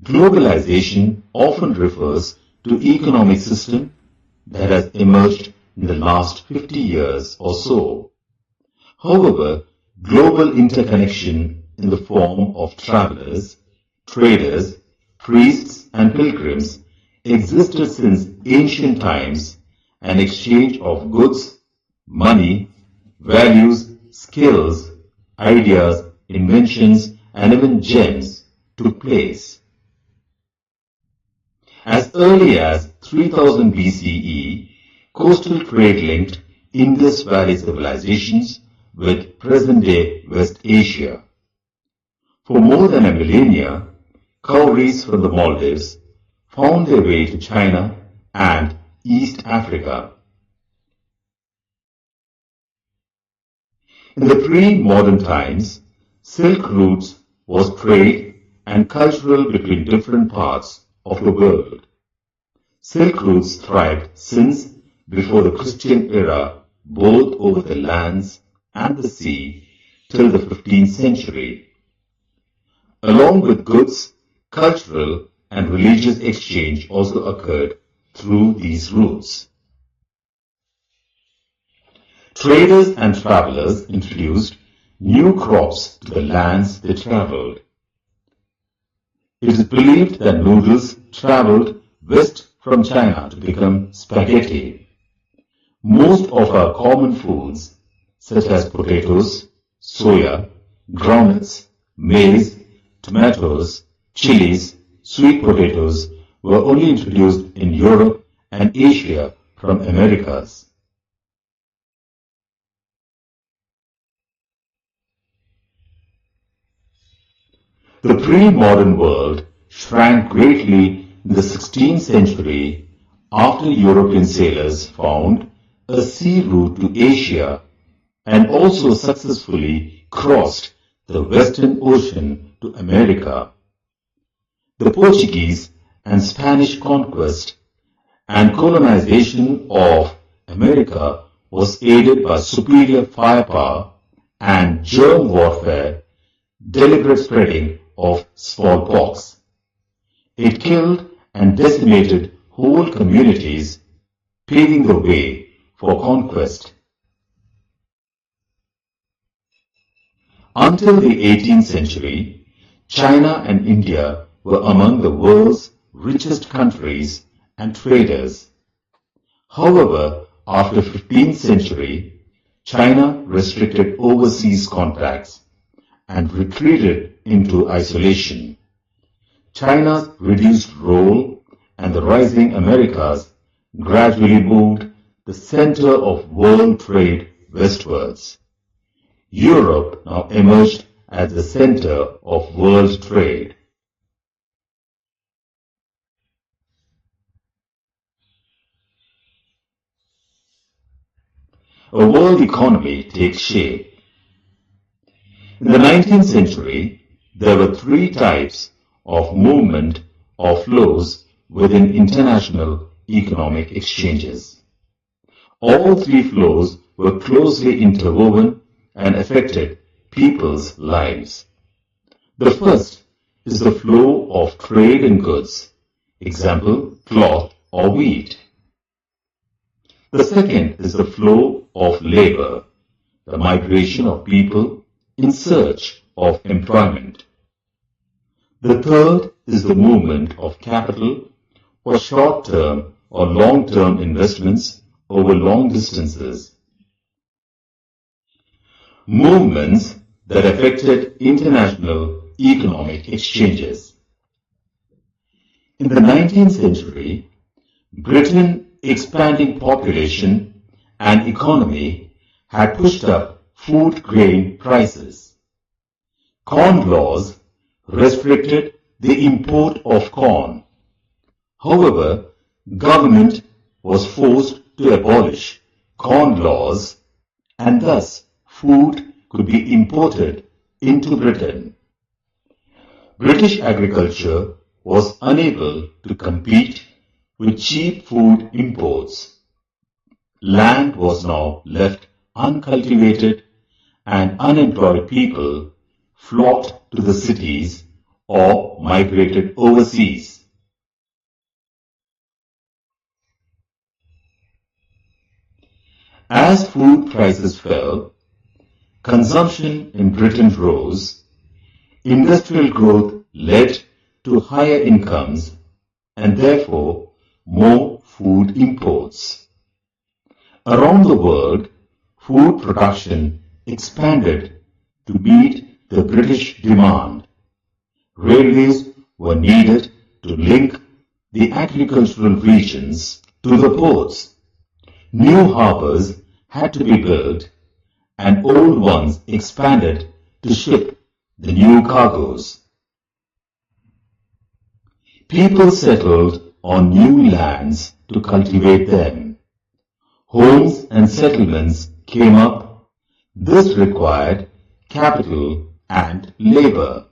Globalization often refers to economic system that has emerged in the last 50 years or so. However, global interconnection in the form of travelers, traders, priests and pilgrims existed since ancient times, and exchange of goods, money, values, skills, ideas, inventions and even gems took place. As early as 3000 BCE, coastal trade linked Indus Valley civilizations with present-day West Asia. For more than a millennia, cowries from the Maldives found their way to China and East Africa. In the pre-modern times, silk routes was trade and cultural between different parts of the world. Silk routes thrived since before the Christian era, both over the lands and the sea, till the 15th century. Along with goods, cultural and religious exchange also occurred through these routes. Traders and travelers introduced new crops to the lands they traveled. It is believed that noodles traveled west from China to become spaghetti. Most of our common foods, such as potatoes, soya, groundnuts, maize, tomatoes, chilies, sweet potatoes, were only introduced in Europe and Asia from Americas. The pre-modern world shrank greatly in the 16th century after European sailors found a sea route to Asia and also successfully crossed the Western Ocean to America. The Portuguese and Spanish conquest and colonization of America was aided by superior firepower and germ warfare, deliberate spreading of smallpox. It killed and decimated whole communities, paving the way for conquest. Until the 18th century, China and India were among the world's richest countries and traders. However, after the 15th century, China restricted overseas contacts and retreated into isolation. China's reduced role and the rising Americas gradually moved the center of world trade westwards. Europe now emerged as the center of world trade. A world economy takes shape. In the 19th century, there were three types of movement or flows within international economic exchanges. All three flows were closely interwoven and affected people's lives. The first is the flow of trade in goods, example, cloth or wheat. The second is the flow of labor, the migration of people in search of employment. The third is the movement of capital for short-term or long-term investments over long distances. Movements that affected international economic exchanges. In the 19th century, Britain's expanding population and economy had pushed up food grain prices. Corn laws restricted the import of corn. However, government was forced to abolish corn laws, and thus food could be imported into Britain. British agriculture was unable to compete with cheap food imports. Land was now left uncultivated, and unemployed people flocked to the cities or migrated overseas. As food prices fell, consumption in Britain rose, industrial growth led to higher incomes and therefore more food imports. Around the world, food production expanded to meet the British demand. Railways were needed to link the agricultural regions to the ports. New harbors had to be built and old ones expanded to ship the new cargoes. People settled on new lands to cultivate them. Homes and settlements came up. This required capital and labor.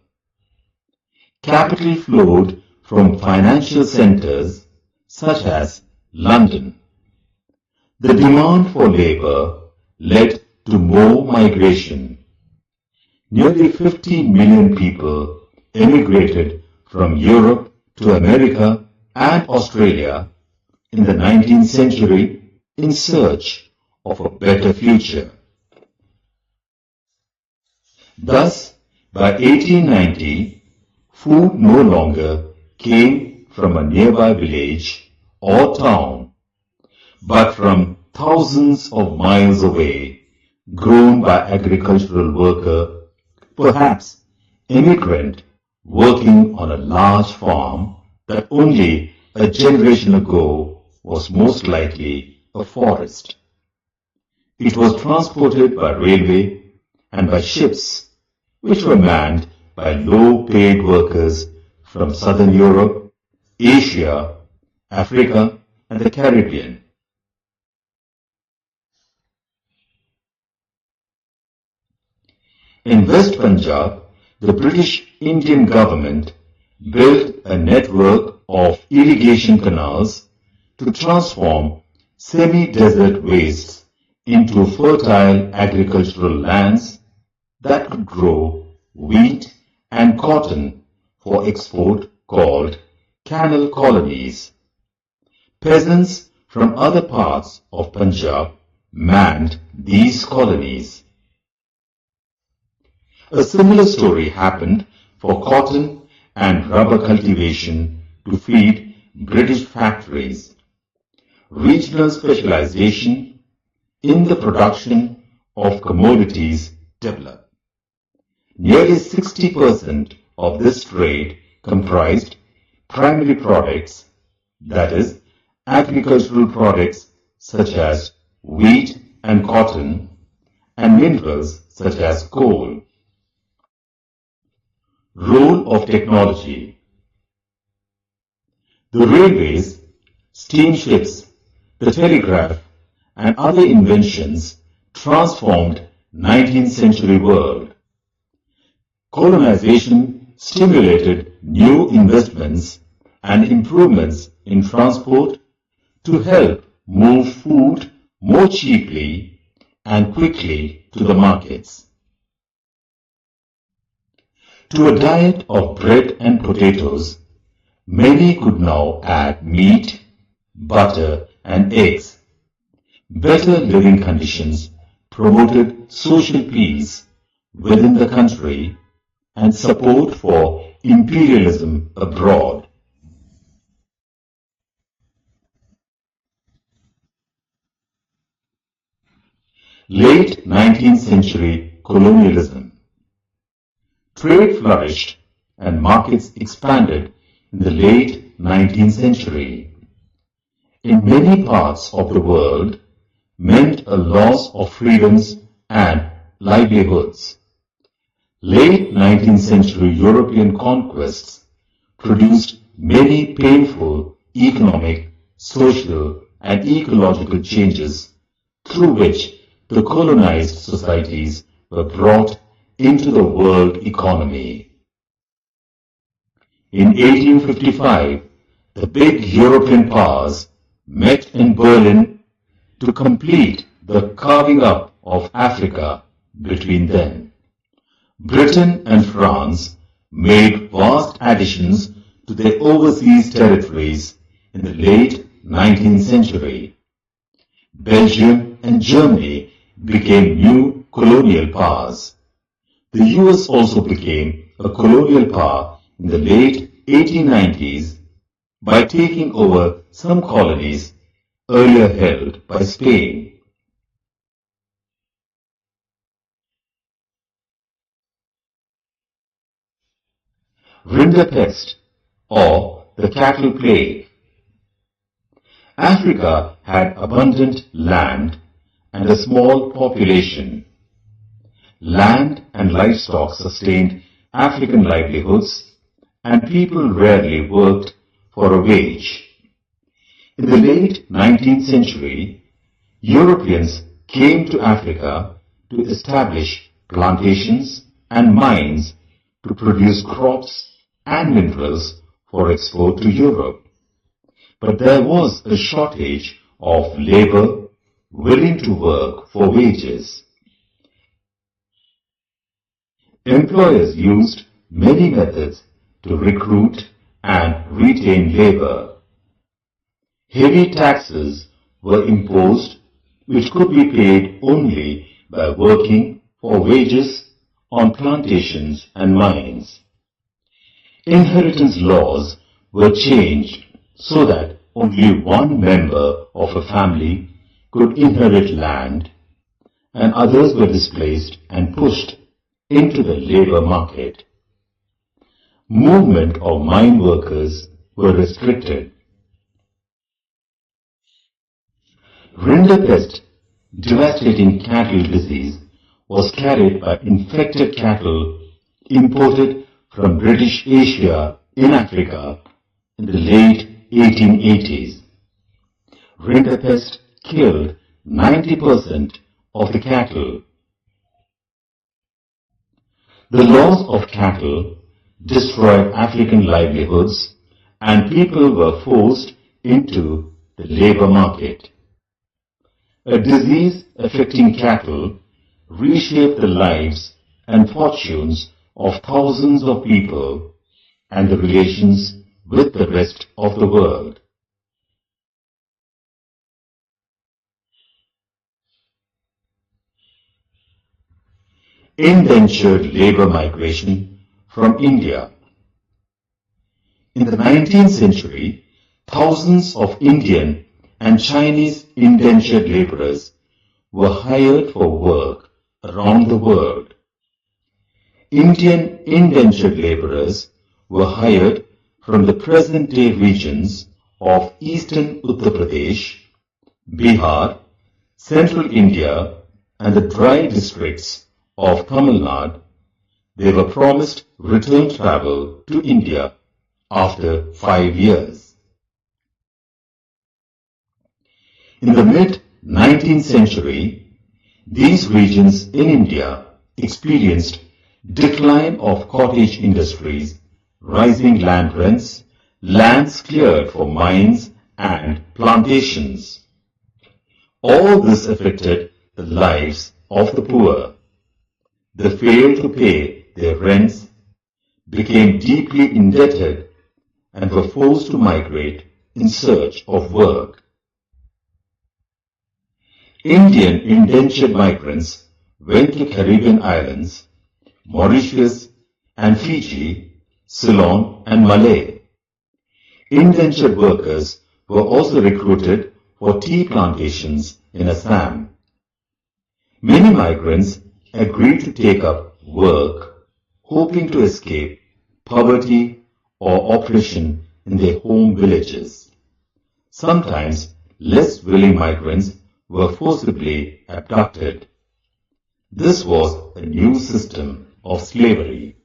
Capital flowed from financial centers such as London. The demand for labor led to more migration. Nearly 50 million people emigrated from Europe to America and Australia in the 19th century in search of a better future. Thus, by 1890, food no longer came from a nearby village or town, but from thousands of miles away, grown by agricultural worker, perhaps immigrant, working on a large farm that only a generation ago was most likely a forest. It was transported by railway and by ships, which were manned by low-paid workers from Southern Europe, Asia, Africa, and the Caribbean. In West Punjab, the British Indian government built a network of irrigation canals to transform semi-desert wastes into fertile agricultural lands that could grow wheat and cotton for export called canal colonies. Peasants from other parts of Punjab manned these colonies. A similar story happened for cotton and rubber cultivation to feed British factories. Regional specialization in the production of commodities developed. Nearly 60% of this trade comprised primary products, that is, agricultural products such as wheat and cotton, and minerals such as coal. Role of technology. The railways, steamships, the telegraph, and other inventions transformed 19th century world. Colonization stimulated new investments and improvements in transport to help move food more cheaply and quickly to the markets. To a diet of bread and potatoes, many could now add meat, butter, and eggs. Better living conditions promoted social peace within the country and support for imperialism abroad. Late 19th century colonialism. Trade flourished and markets expanded in the late 19th century. In many parts of the world, meant a loss of freedoms and livelihoods. Late 19th century European conquests produced many painful economic, social, and ecological changes through which the colonized societies were brought into the world economy. In 1855, the big European powers met in Berlin to complete the carving up of Africa between them. Britain and France made vast additions to their overseas territories in the late 19th century. Belgium and Germany became new colonial powers. The US also became a colonial power in the late 1890s by taking over some colonies earlier held by Spain. Rinderpest, or the cattle plague. Africa had abundant land and a small population. Land and livestock sustained African livelihoods, and people rarely worked for a wage. In the late 19th century, Europeans came to Africa to establish plantations and mines to produce crops and minerals for export to Europe. But there was a shortage of labor willing to work for wages. Employers used many methods to recruit and retain labor. Heavy taxes were imposed which could be paid only by working for wages on plantations and mines. Inheritance laws were changed so that only one member of a family could inherit land, and others were displaced and pushed into the labor market. Movement of mine workers were restricted. Rinderpest, devastating cattle disease, was carried by infected cattle imported from British Asia in Africa in the late 1880s. Rinderpest killed 90% of the cattle. The loss of cattle destroyed African livelihoods, and people were forced into the labor market. A disease affecting cattle reshaped the lives and fortunes of thousands of people and the relations with the rest of the world. Indentured labor migration from India. In the 19th century, thousands of Indian and Chinese indentured laborers were hired for work around the world. Indian indentured laborers were hired from the present-day regions of eastern Uttar Pradesh, Bihar, central India, and the dry districts of Tamil Nadu. They were promised return travel to India after 5 years. In the mid-19th century, these regions in India experienced decline of cottage industries, rising land rents, lands cleared for mines and plantations. All this affected the lives of the poor. They failed to pay their rents, became deeply indebted, and were forced to migrate in search of work. Indian indentured migrants went to Caribbean islands, Mauritius and Fiji, Ceylon and Malay. Indentured workers were also recruited for tea plantations in Assam. Many migrants agreed to take up work, hoping to escape poverty or oppression in their home villages. Sometimes less willing migrants were forcibly abducted. This was a new system of slavery.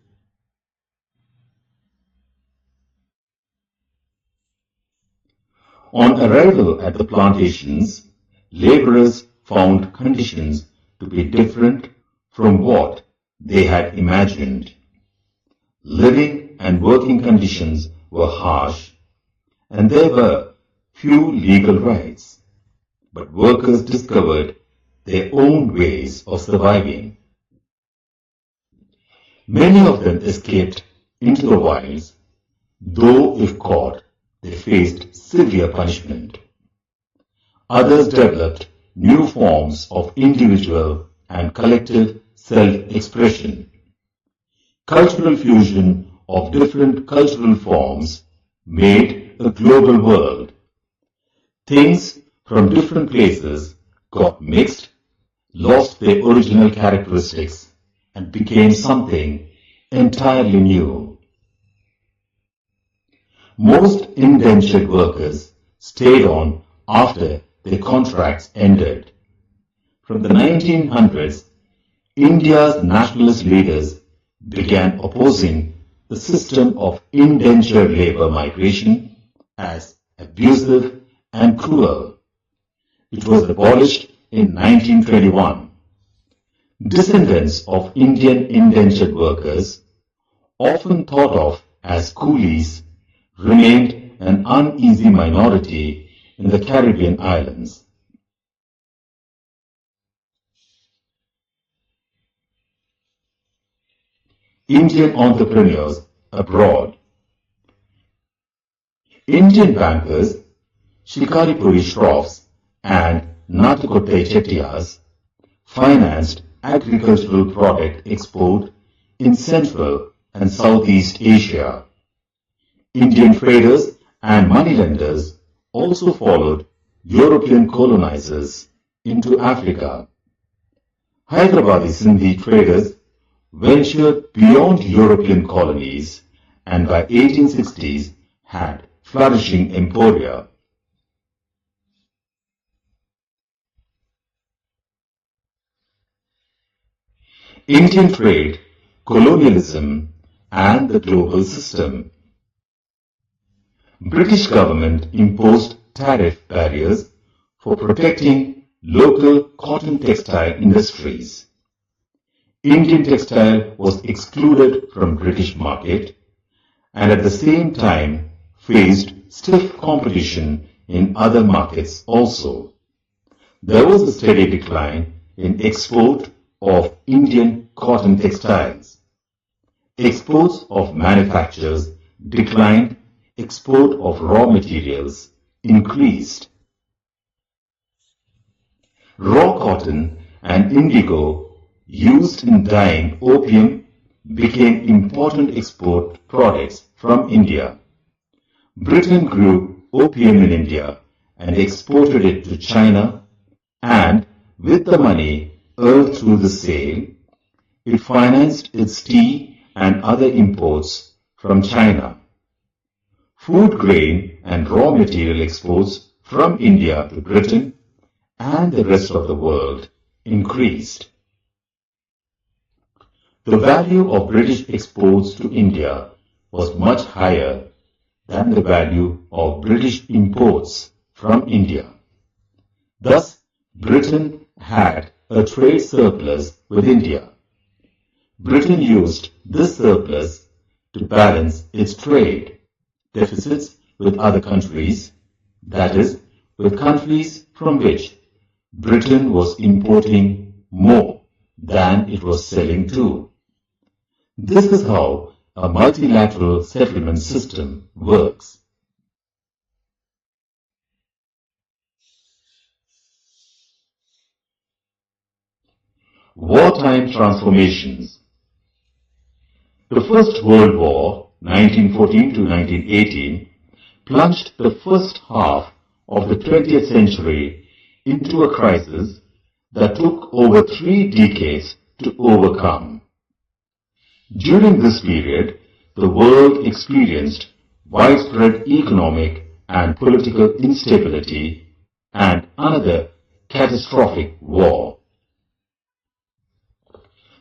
On arrival at the plantations, laborers found conditions to be different from what they had imagined. Living and working conditions were harsh, and there were few legal rights. But workers discovered their own ways of surviving. Many of them escaped into the wilds, though if caught, they faced severe punishment. Others developed new forms of individual and collective self-expression. Cultural fusion of different cultural forms made a global world. Things from different places got mixed, lost their original characteristics, and became something entirely new. Most indentured workers stayed on after their contracts ended. From the 1900s, India's nationalist leaders began opposing the system of indentured labor migration as abusive and cruel. It was abolished in 1921. Descendants of Indian indentured workers, often thought of as coolies, remained an uneasy minority in the Caribbean islands. Indian entrepreneurs abroad. Indian bankers, Shikaripuri Shroffs and Natukottai Chettiars financed agricultural product export in Central and Southeast Asia. Indian traders and moneylenders also followed European colonizers into Africa. Hyderabadi Sindhi traders ventured beyond European colonies and by 1860s had flourishing emporia. Indian trade, colonialism and the global system. British government imposed tariff barriers for protecting local cotton textile industries. Indian textile was excluded from British market and at the same time faced stiff competition in other markets also. There was a steady decline in export of Indian cotton textiles. Exports of manufactures declined, export of raw materials increased. Raw cotton and indigo used in dyeing opium became important export products from India. Britain grew opium in India and exported it to China, and with the money earned through the sale, it financed its tea and other imports from China. Food grain and raw material exports from India to Britain and the rest of the world increased. The value of British exports to India was much higher than the value of British imports from India. Thus, Britain had a trade surplus with India. Britain used this surplus to balance its trade deficits with other countries, that is, with countries from which Britain was importing more than it was selling to. This is how a multilateral settlement system works. Wartime transformations. The First World War, 1914 to 1918, plunged the first half of the 20th century into a crisis that took over 3 decades to overcome. During this period, the world experienced widespread economic and political instability and another catastrophic war.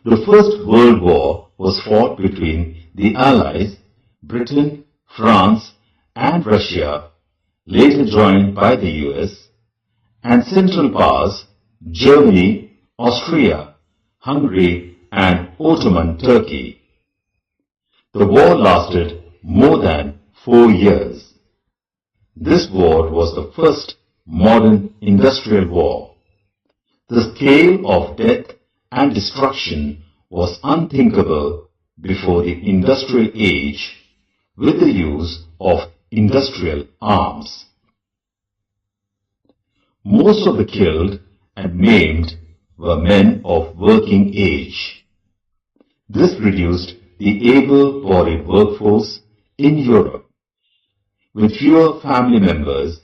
The First World War was fought between the Allies, Britain, France, and Russia, later joined by the US, and Central Powers, Germany, Austria, Hungary, and Ottoman Turkey. The war lasted more than 4 years. This war was the first modern industrial war. The scale of death and destruction was unthinkable before the industrial age with the use of industrial arms. Most of the killed and maimed were men of working age. This reduced the able-bodied workforce in Europe. With fewer family members,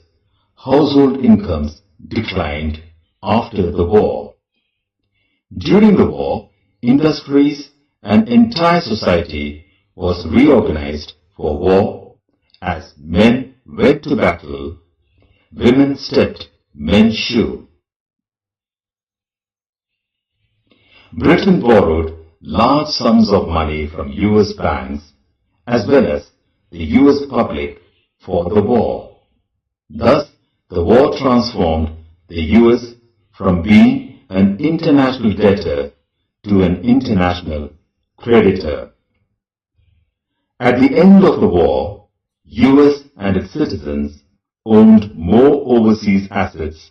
household incomes declined after the war. During the war, industries and entire society was reorganized for war as men went to battle, women stepped men's shoe. Britain borrowed large sums of money from US banks as well as the US public for the war. Thus, the war transformed the US from being an international debtor to an international creditor. At the end of the war, US and its citizens owned more overseas assets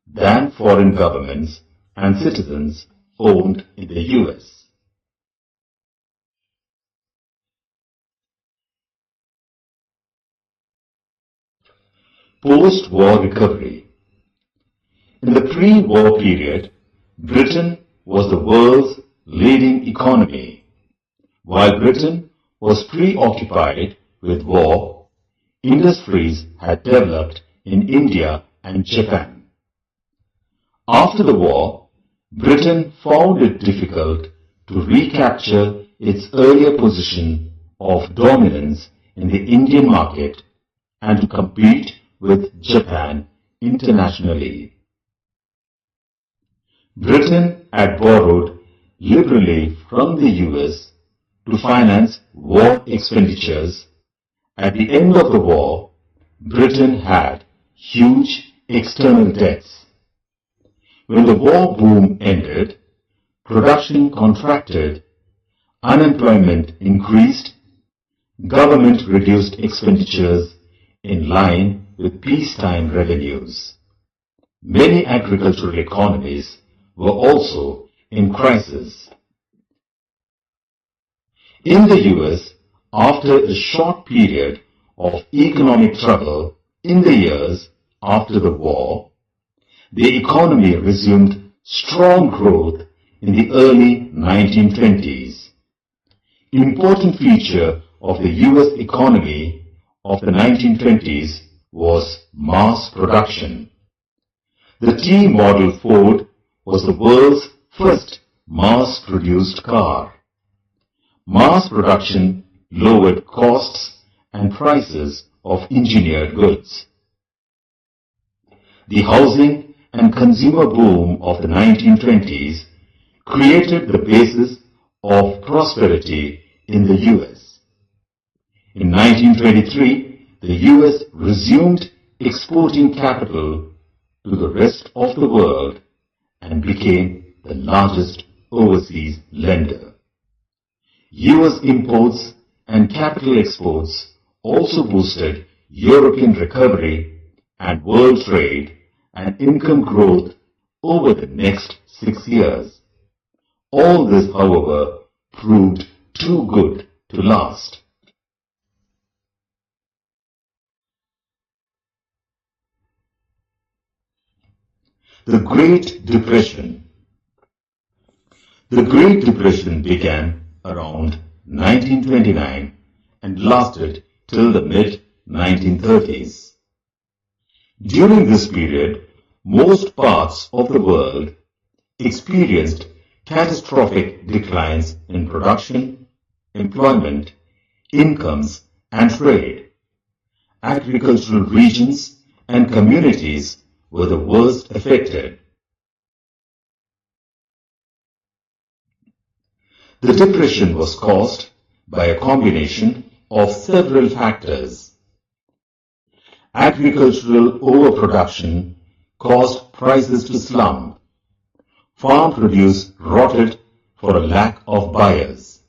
than foreign governments and citizens owned in the US. Post-war recovery. In the pre-war period, Britain was the world's leading economy. While Britain was preoccupied with war, industries had developed in India and Japan. After the war, Britain found it difficult to recapture its earlier position of dominance in the Indian market and to compete with Japan internationally. Britain had borrowed liberally from the US to finance war expenditures. At the end of the war, Britain had huge external debts. When the war boom ended, production contracted, unemployment increased, government reduced expenditures in line with peacetime revenues. Many agricultural economies were also in crisis. In the US, after a short period of economic trouble in the years after the war, the economy resumed strong growth in the early 1920s. Important feature of the US economy of the 1920s was mass production. The T-model Ford was the world's first mass-produced car. Mass production lowered costs and prices of engineered goods. The housing and consumer boom of the 1920s created the basis of prosperity in the US. In 1923, the US resumed exporting capital to the rest of the world and became the largest overseas lender. US imports and capital exports also boosted European recovery and world trade and income growth over the next 6 years. All this, however, proved too good to last. The Great Depression. The Great Depression began around 1929 and lasted till the mid-1930s. During this period, most parts of the world experienced catastrophic declines in production, employment, incomes, and trade. Agricultural regions and communities were the worst affected. The depression was caused by a combination of several factors. Agricultural overproduction caused prices to slump. Farm produce rotted for a lack of buyers.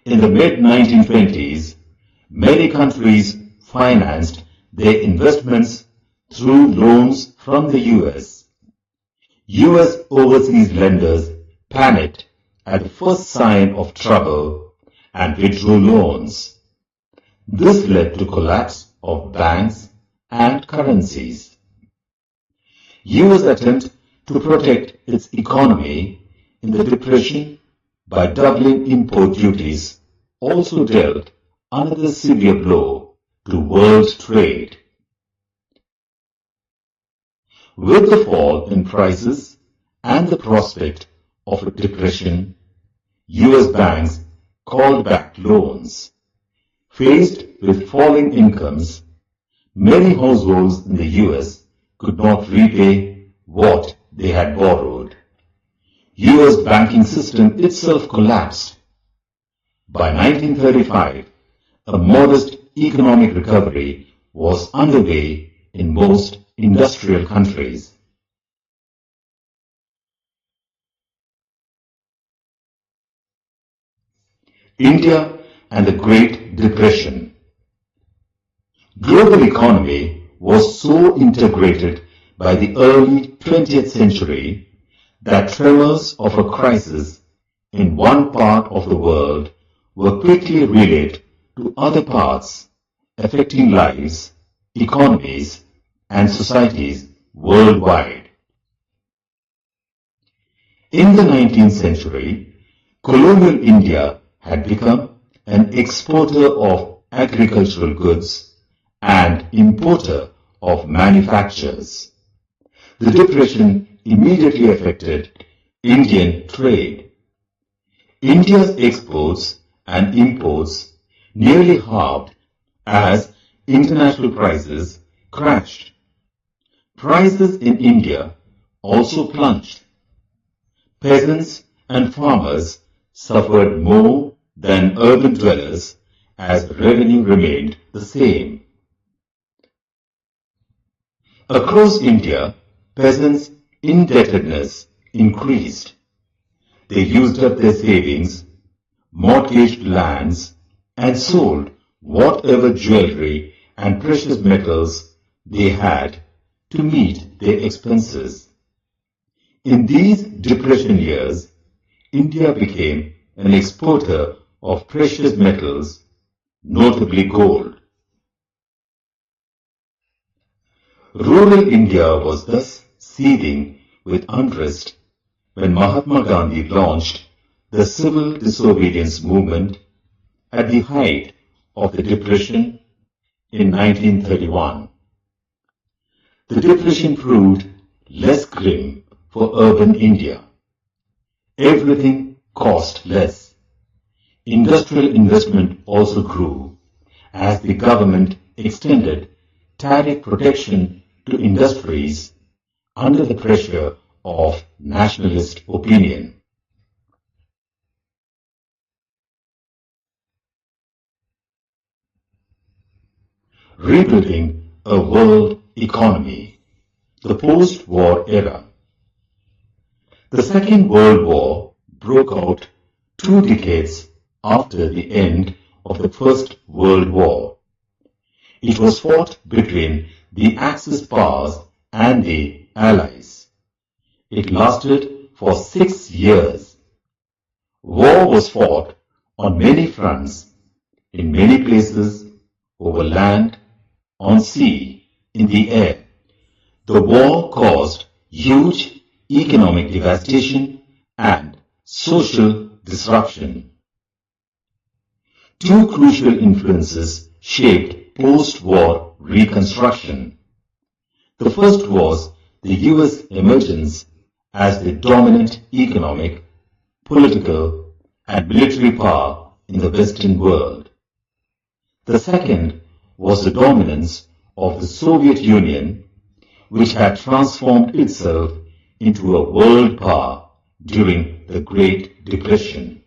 In the mid-1920s, many countries financed their investments through loans from the US. US overseas lenders panicked at the first sign of trouble and withdrew loans. This led to collapse of banks and currencies. US attempt to protect its economy in the Depression by doubling import duties also dealt another severe blow to world trade. With the fall in prices and the prospect of a depression, US banks called back loans. Faced with falling incomes, many households in the US could not repay what they had borrowed. US banking system itself collapsed. By 1935, a modest economic recovery was underway in most industrial countries. India and the Great Depression. Global economy was so integrated by the early 20th century that tremors of a crisis in one part of the world were quickly relayed to other parts, affecting lives, economies, and societies worldwide. In the 19th century, colonial India had become an exporter of agricultural goods and importer of manufactures. The Depression immediately affected Indian trade. India's exports and imports nearly halved as international prices crashed. Prices in India also plunged. Peasants and farmers suffered more than urban dwellers as revenue remained the same. Across India, peasants' indebtedness increased. They used up their savings, mortgaged lands, and sold whatever jewelry and precious metals they had to meet their expenses. In these depression years, India became an exporter of precious metals, notably gold. Rural India was thus seething with unrest when Mahatma Gandhi launched the civil disobedience movement at the height of the Depression in 1931. The Depression proved less grim for urban India. Everything cost less. Industrial investment also grew as the government extended tariff protection to industries under the pressure of nationalist opinion. Rebuilding a world economy. The post-war era. The Second World War broke out 2 decades after the end of the First World War. It was fought between the Axis powers and the Allies. It lasted for 6 years. War was fought on many fronts, in many places, over land, on sea, in the air. The war caused huge economic devastation and social disruption. 2 crucial influences shaped post-war reconstruction. The first was the US emergence as the dominant economic, political, and military power in the Western world. The second was the dominance of the Soviet Union, which had transformed itself into a world power during the Great Depression.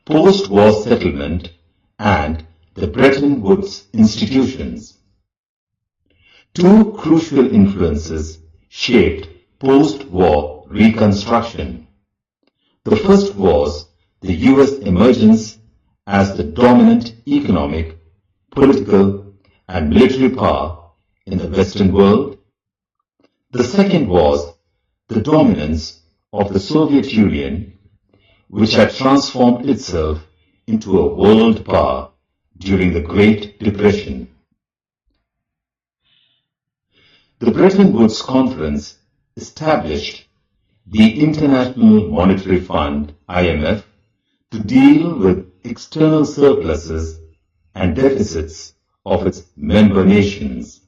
Post-war settlement and the Bretton Woods institutions. 2 crucial influences shaped post-war reconstruction. The first was the US emergence as the dominant economic, political, and military power in the Western world, The second was the dominance of the Soviet Union, which had transformed itself into a world power during the Great Depression. The Bretton Woods Conference established the International Monetary Fund, IMF, to deal with external surpluses and deficits of its member nations.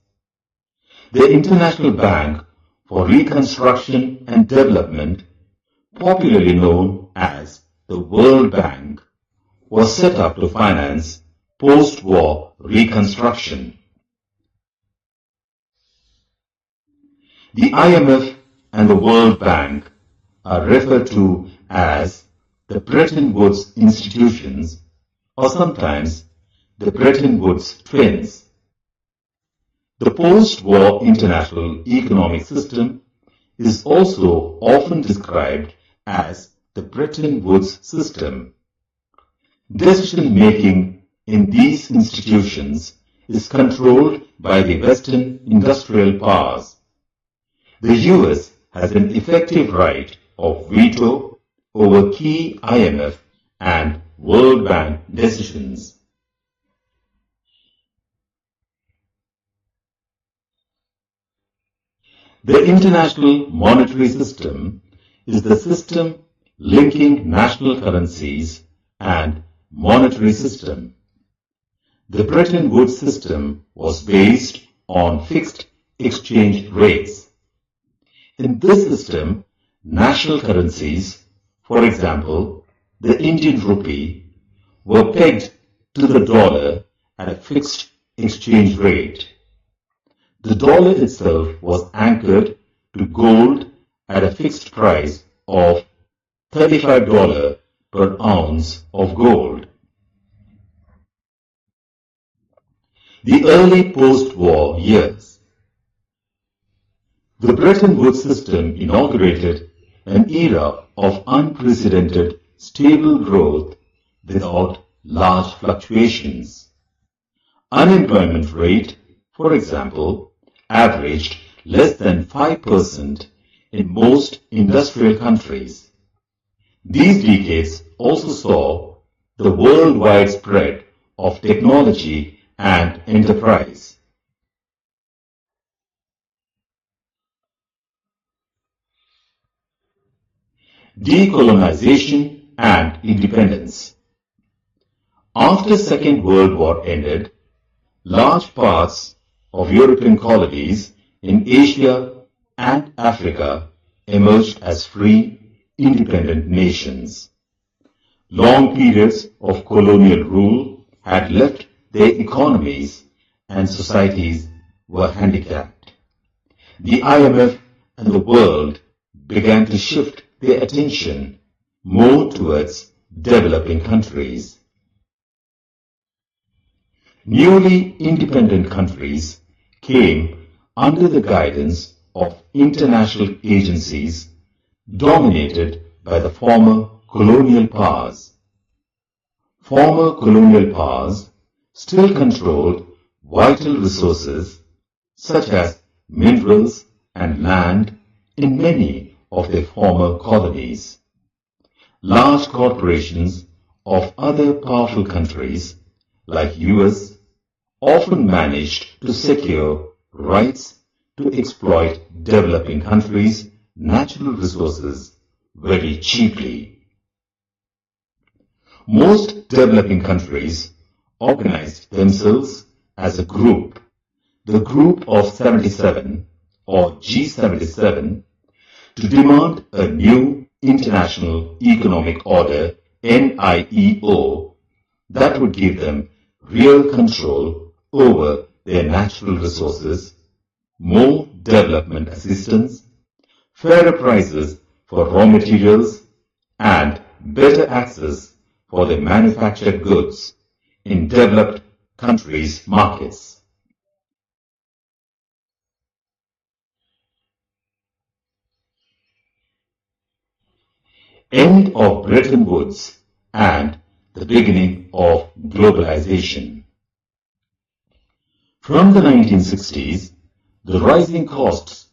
The International Bank for Reconstruction and Development, popularly known as the World Bank, was set up to finance post-war reconstruction. The IMF and the World Bank are referred to as the Bretton Woods institutions, or sometimes the Bretton Woods twins. The post-war international economic system is also often described as the Bretton Woods system. Decision-making in these institutions is controlled by the Western industrial powers. The US has an effective right of veto over key IMF and World Bank decisions. The international monetary system is the system linking national currencies and monetary system. The Bretton Woods system was based on fixed exchange rates. In this system, national currencies, for example, the Indian rupee, were pegged to the dollar at a fixed exchange rate. The dollar itself was anchored to gold at a fixed price of $35 per ounce of gold. The early post-war years. The Bretton Woods system inaugurated an era of unprecedented stable growth without large fluctuations. Unemployment rate, for example, averaged less than 5% in most industrial countries. These decades also saw the worldwide spread of technology and enterprise. Decolonization and independence. After Second World War ended, large parts of European colonies in Asia and Africa emerged as free, independent nations. Long periods of colonial rule had left their economies and societies were handicapped. The IMF and the world began to shift their attention more towards developing countries. Newly independent countries came under the guidance of international agencies dominated by the former colonial powers. Former colonial powers still controlled vital resources such as minerals and land in many of their former colonies. Large corporations of other powerful countries like US often managed to secure rights to exploit developing countries' natural resources very cheaply. Most developing countries organized themselves as a group, the Group of 77 or G77, to demand a new international economic order, NIEO, that would give them real control over their natural resources, more development assistance, fairer prices for raw materials, and better access for their manufactured goods in developed countries' markets. End of Bretton Woods and the beginning of globalization. From the 1960s, the rising costs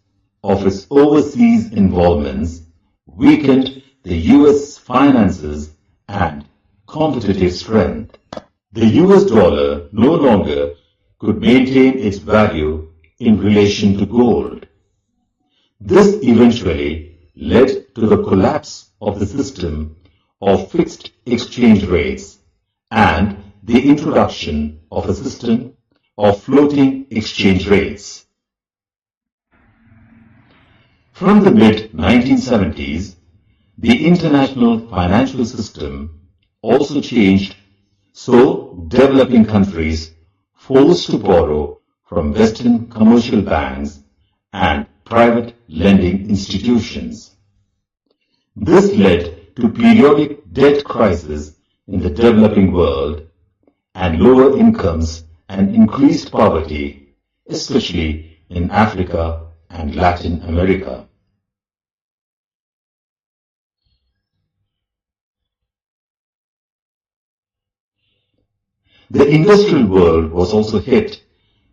of its overseas involvements weakened the US finances and competitive strength. The US dollar no longer could maintain its value in relation to gold. This eventually led to the collapse of the system of fixed exchange rates and the introduction of a system of floating exchange rates. From the mid-1970s, the international financial system also changed, so developing countries forced to borrow from Western commercial banks and private lending institutions. This led to periodic debt crises in the developing world and lower incomes and increased poverty, especially in Africa and Latin America. The industrial world was also hit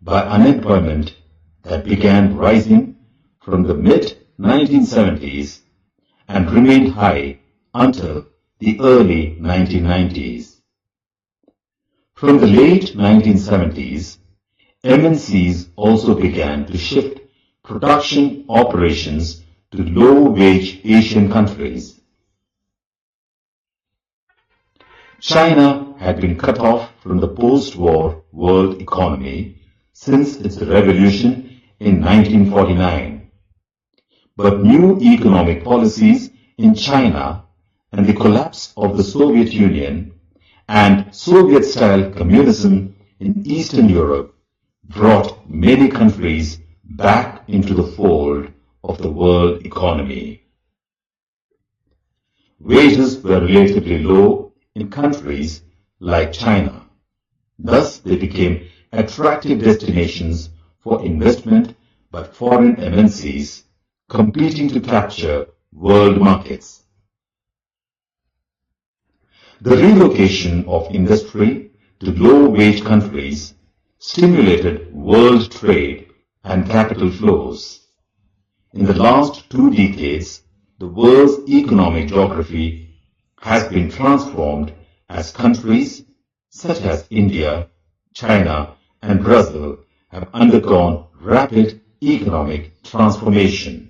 by unemployment that began rising from the mid-1970s and remained high until the early 1990s. From the late 1970s, MNCs also began to shift production operations to low-wage Asian countries. China had been cut off from the post-war world economy since its revolution in 1949. But new economic policies in China and the collapse of the Soviet Union and Soviet-style communism in Eastern Europe brought many countries back into the fold of the world economy. Wages were relatively low in countries like China. Thus, they became attractive destinations for investment by foreign MNCs competing to capture world markets. The relocation of industry to low-wage countries stimulated world trade and capital flows. In the last 2 decades, the world's economic geography has been transformed as countries such as India, China, and Brazil have undergone rapid economic transformation.